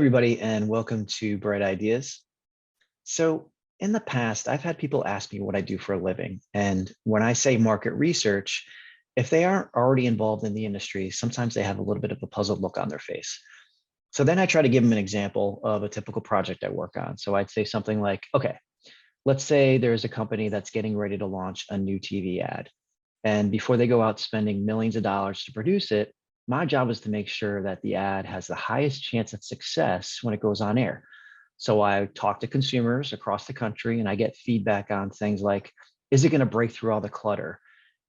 Everybody, and welcome to Bright Ideas. So in the past, I've had people ask me what I do for a living. And when I say market research, if they aren't already involved in the industry, sometimes they have a little bit of a puzzled look on their face. So then I try to give them an example of a typical project I work on. So I'd say something like, okay, let's say there's a company that's getting ready to launch a new TV ad. And before they go out spending millions of dollars to produce it, my job is to make sure that the ad has the highest chance of success when it goes on air. So I talk to consumers across the country and I get feedback on things like, is it going to break through all the clutter?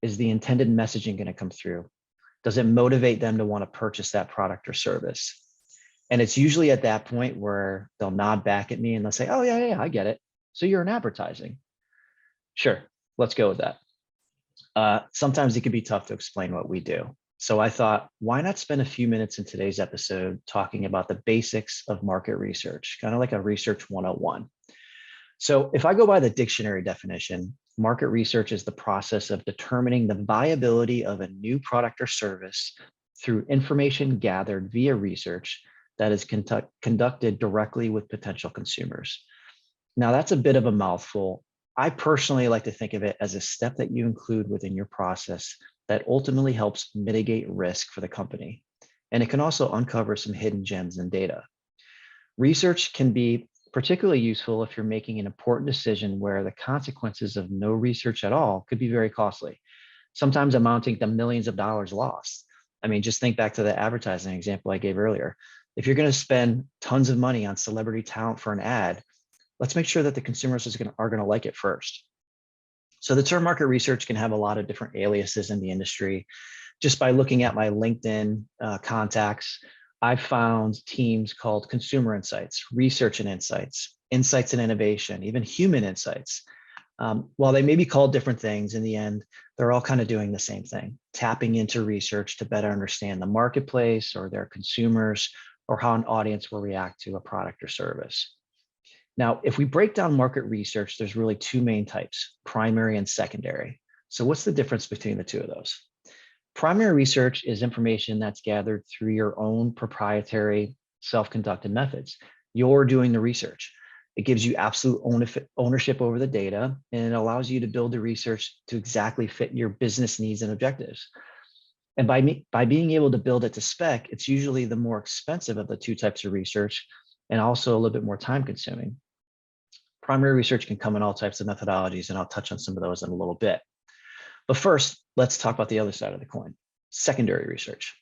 Is the intended messaging going to come through? Does it motivate them to want to purchase that product or service? And it's usually at that point where they'll nod back at me and they'll say, oh, yeah, I get it. So you're in advertising. Sure, let's go with that. Sometimes it can be tough to explain what we do. So I thought, why not spend a few minutes in today's episode talking about the basics of market research, kind of like a research 101. So if I go by the dictionary definition, market research is the process of determining the viability of a new product or service through information gathered via research that is conducted directly with potential consumers. Now that's a bit of a mouthful. I personally like to think of it as a step that you include within your process that ultimately helps mitigate risk for the company. And it can also uncover some hidden gems in data. Research can be particularly useful if you're making an important decision where the consequences of no research at all could be very costly, sometimes amounting to millions of dollars lost. I mean, just think back to the advertising example I gave earlier. If you're going to spend tons of money on celebrity talent for an ad, let's make sure that the consumers are going to like it first. So the term market research can have a lot of different aliases in the industry. Just by looking at my LinkedIn contacts, I've found teams called consumer insights, research and insights, insights and innovation, even human insights. While they may be called different things, in the end, they're all kind of doing the same thing, tapping into research to better understand the marketplace or their consumers or how an audience will react to a product or service. Now, if we break down market research, there's really two main types, primary and secondary. So what's the difference between the two of those? Primary research is information that's gathered through your own proprietary self-conducted methods. You're doing the research. It gives you absolute ownership over the data, and it allows you to build the research to exactly fit your business needs and objectives. And by being able to build it to spec, it's usually the more expensive of the two types of research, and also a little bit more time consuming. Primary research can come in all types of methodologies, and I'll touch on some of those in a little bit. But first, let's talk about the other side of the coin, secondary research.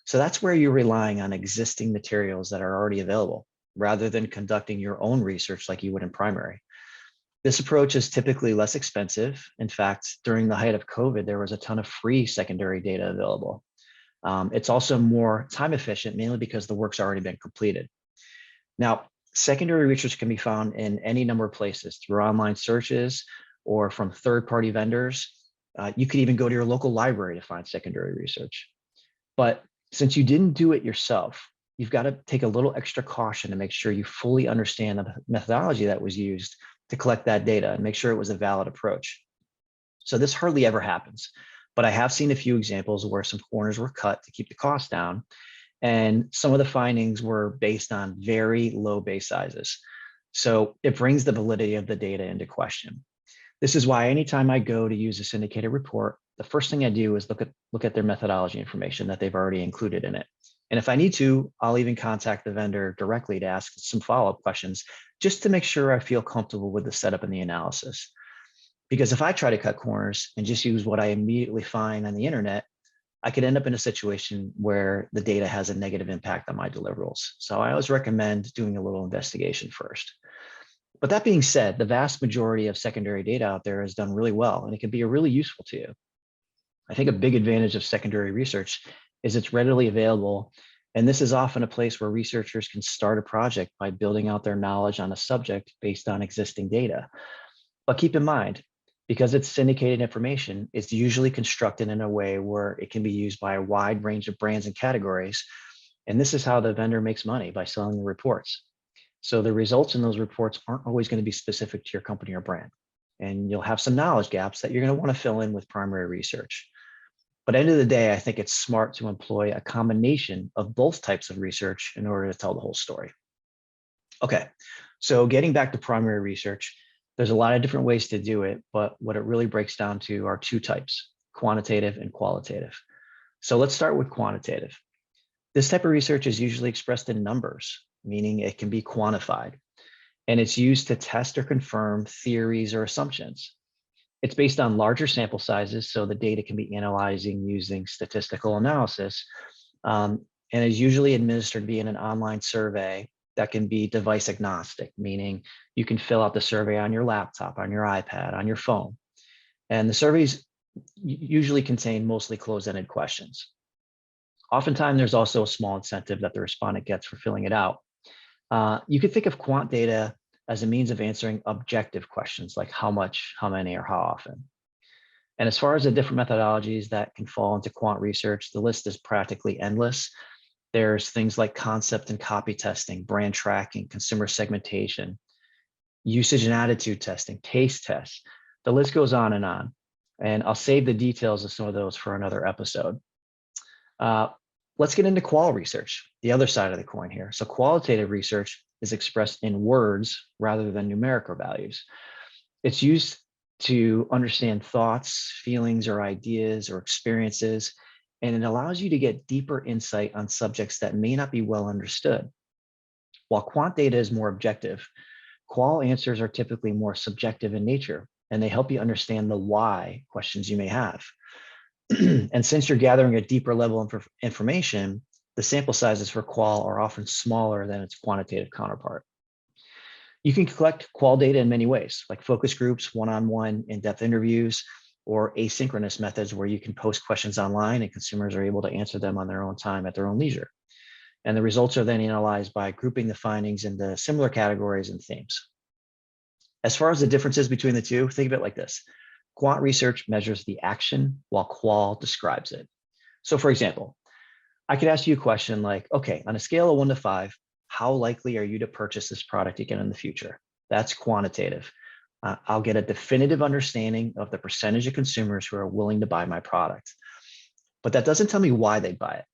So that's where you're relying on existing materials that are already available, rather than conducting your own research like you would in primary. This approach is typically less expensive. In fact, during the height of COVID, there was a ton of free secondary data available. It's also more time efficient, mainly because the work's already been completed. Now, secondary research can be found in any number of places through online searches or from third-party vendors. You could even go to your local library to find secondary research. But since you didn't do it yourself, you've got to take a little extra caution to make sure you fully understand the methodology that was used to collect that data and make sure it was a valid approach. So this hardly ever happens, but I have seen a few examples where some corners were cut to keep the cost down. And some of the findings were based on very low base sizes. So it brings the validity of the data into question. This is why anytime I go to use a syndicated report, the first thing I do is look at their methodology information that they've already included in it. And if I need to, I'll even contact the vendor directly to ask some follow-up questions, just to make sure I feel comfortable with the setup and the analysis. Because if I try to cut corners and just use what I immediately find on the internet, I could end up in a situation where the data has a negative impact on my deliverables. So I always recommend doing a little investigation first. But that being said, the vast majority of secondary data out there is done really well, and it can be really useful to you. I think a big advantage of secondary research is it's readily available. And this is often a place where researchers can start a project by building out their knowledge on a subject based on existing data. But keep in mind, because it's syndicated information, it's usually constructed in a way where it can be used by a wide range of brands and categories. And this is how the vendor makes money, by selling the reports. So the results in those reports aren't always going to be specific to your company or brand. And you'll have some knowledge gaps that you're going to want to fill in with primary research. But at the end of the day, I think it's smart to employ a combination of both types of research in order to tell the whole story. Okay, so getting back to primary research, there's a lot of different ways to do it, but what it really breaks down to are two types, quantitative and qualitative. So let's start with quantitative. This type of research is usually expressed in numbers, meaning it can be quantified, and it's used to test or confirm theories or assumptions. It's based on larger sample sizes, so the data can be analyzing using statistical analysis, and is usually administered via an online survey that can be device agnostic, meaning you can fill out the survey on your laptop, on your iPad, on your phone. And the surveys usually contain mostly closed-ended questions. Oftentimes, there's also a small incentive that the respondent gets for filling it out. You could think of quant data as a means of answering objective questions like how much, how many, or how often. And as far as the different methodologies that can fall into quant research, the list is practically endless. There's things like concept and copy testing, brand tracking, consumer segmentation, usage and attitude testing, taste tests. The list goes on. And I'll save the details of some of those for another episode. Let's get into qual research, the other side of the coin here. So qualitative research is expressed in words rather than numerical values. It's used to understand thoughts, feelings, or ideas or experiences, and it allows you to get deeper insight on subjects that may not be well understood. While quant data is more objective, qual answers are typically more subjective in nature, and they help you understand the why questions you may have. And since you're gathering a deeper level of information, the sample sizes for qual are often smaller than its quantitative counterpart. You can collect qual data in many ways, like focus groups, one-on-one in-depth interviews, or asynchronous methods where you can post questions online and consumers are able to answer them on their own time at their own leisure. And the results are then analyzed by grouping the findings into similar categories and themes. As far as the differences between the two, think of it like this. Quant research measures the action while qual describes it. So for example, I could ask you a question like, okay, on a scale of 1 to 5, how likely are you to purchase this product again in the future? That's quantitative. I'll get a definitive understanding of the percentage of consumers who are willing to buy my product. But that doesn't tell me why they'd buy it.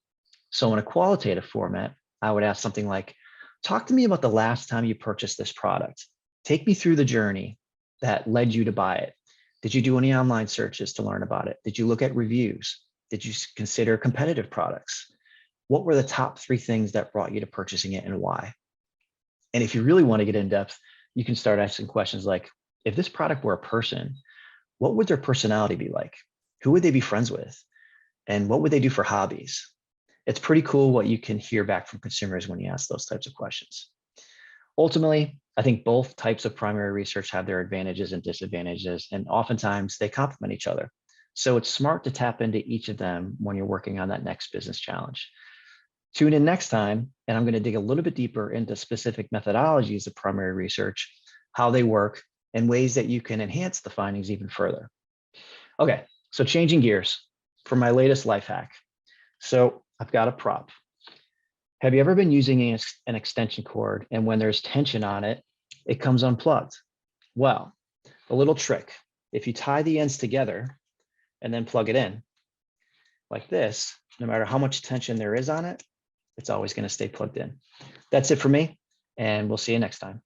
So in a qualitative format, I would ask something like, talk to me about the last time you purchased this product. Take me through the journey that led you to buy it. Did you do any online searches to learn about it? Did you look at reviews? Did you consider competitive products? What were the top 3 things that brought you to purchasing it and why? And if you really want to get in depth, you can start asking questions like, if this product were a person, what would their personality be like? Who would they be friends with? And what would they do for hobbies? It's pretty cool what you can hear back from consumers when you ask those types of questions. Ultimately, I think both types of primary research have their advantages and disadvantages, and oftentimes they complement each other. So it's smart to tap into each of them when you're working on that next business challenge. Tune in next time, and I'm going to dig a little bit deeper into specific methodologies of primary research, how they work, and ways that you can enhance the findings even further. Okay, so changing gears for my latest life hack. So I've got a prop. Have you ever been using an extension cord and when there's tension on it, it comes unplugged? Well, a little trick. If you tie the ends together and then plug it in like this, no matter how much tension there is on it, it's always going to stay plugged in. That's it for me, and we'll see you next time.